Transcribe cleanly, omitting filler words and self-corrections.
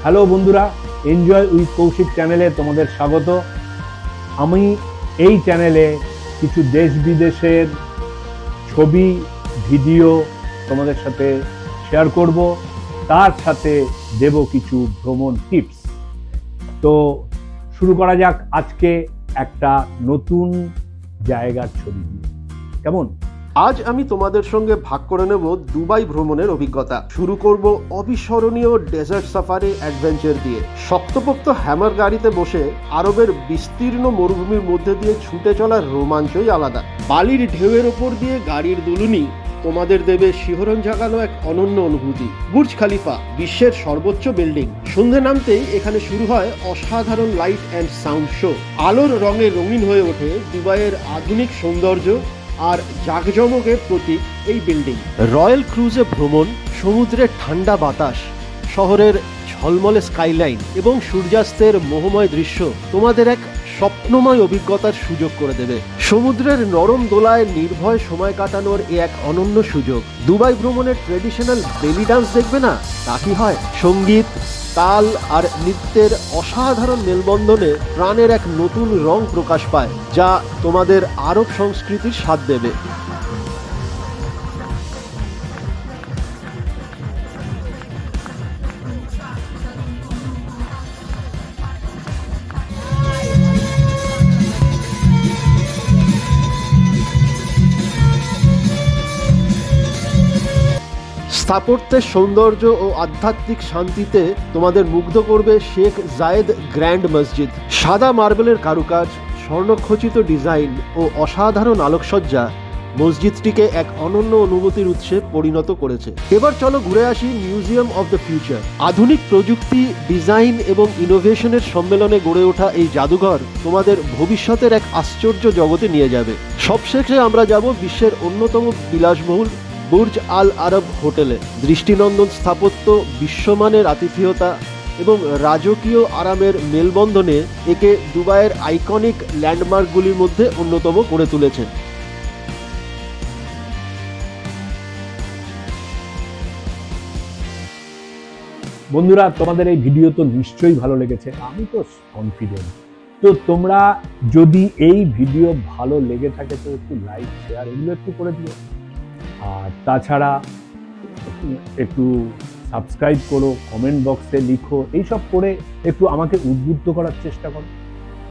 Hello বন্ধুরা, enjoy with Kaushik চ্যানেলে তোমাদের স্বাগত। আমি এই চ্যানেলে কিছু দেশ বিদেশের ছবি, ভিডিও তোমাদের সাথে শেয়ার করব, তার সাথে দেব কিছু ভ্রমণ টিপস। তো শুরু করা যাক আজকে একটা নতুন জায়গার ছবি দিয়ে। কেমন? আজ আমি তোমাদের সঙ্গে ভাগ করে নেব দুবাই ভ্রমণের অভিজ্ঞতা। শুরু করব অবিস্মরণীয় ডেজার্ট সাফারি অ্যাডভেঞ্চার দিয়ে। শক্তপোক্ত হ্যামার গাড়িতে বসে আরবের বিস্তীর্ণ মরুভূমির মধ্যে দিয়ে ছুটে চলার রোমাঞ্চই আলাদা। বালির ঢেউয়ের ওপর দিয়ে গাড়ির দুলুনি তোমাদের দেবে শিহরণ জাগানো এক অনন্য অনুভূতি। বুর্জ খালিফা, বিশ্বের সর্বোচ্চ বিল্ডিং। সন্ধে নামতেই এখানে শুরু হয় অসাধারণ লাইট অ্যান্ড সাউন্ড শো। আলোর রঙে রঙিন হয়ে ওঠে দুবাইয়ের আধুনিক সৌন্দর্য আর জাঁকজমকের প্রতীক এই বিল্ডিং। রয়্যাল ক্রুজে ভ্রমণ, সমুদ্রের ঠান্ডা বাতাস, শহরের ঝলমলে স্কাইলাইন এবং সূর্যাস্তের মোহময় দৃশ্য তোমাদের এক স্বপ্নময় অভিজ্ঞতার সুযোগ করে দেবে। সমুদ্রের নরম দোলায় নির্ভয় সময় কাটানোর এ এক অনন্য সুযোগ। দুবাই ভ্রমণের ট্রেডিশনাল বেলি ডান্স দেখবে না? তা কি হয়? সঙ্গীত, তাল আর নৃত্যের অসাধারণ মেলবন্ধনে প্রাণের এক নতুন রং প্রকাশ পায়, যা তোমাদের আরব সংস্কৃতির স্বাদ দেবে। স্থাপত্যের সৌন্দর্য ও আধ্যাত্মিক শান্তিতে তোমাদের মুগ্ধ করবে শেখ জায়েদ গ্র্যান্ড মসজিদ। সাদা মার্বেলের কারুকাজ, স্বর্ণখচিত ডিজাইন ও অসাধারণ আলোকসজ্জা মসজিদটিকে এক অনন্য অনুভূতির উৎসে পরিণত করেছে। এবার চলো ঘুরে আসি মিউজিয়াম অফ দ্য ফিউচার। আধুনিক প্রযুক্তি, ডিজাইন এবং ইনোভেশনের সম্মেলনে গড়ে ওঠা এই জাদুঘর তোমাদের ভবিষ্যতের এক আশ্চর্য জগতে নিয়ে যাবে। সবশেষে আমরা যাব বিশ্বের অন্যতম বিলাসবহুল বুর্জ আল আরব হোটেলে। দৃষ্টিনন্দন স্থাপত্য, বিশ্বমানের আতিথেয়তা এবং রাজকীয় আরামের মেলবন্ধনে একে দুবাইয়ের আইকনিক ল্যান্ডমার্কগুলির মধ্যে অন্যতম করে তুলেছে। বন্ধুরা, তোমাদের এই ভিডিও তো নিশ্চয়ই ভালো লেগেছে, আমি তো কনফিডেন্ট। তো তোমরা যদি এই ভিডিও ভালো লেগে থাকে তো একটু লাইক, শেয়ার এগুলো একটু করে দিও। আর তাছাড়া একটু সাবস্ক্রাইব করো, কমেন্ট বক্সে লিখো, এইসব করে একটু আমাকে উদ্বুদ্ধ করার চেষ্টা করো।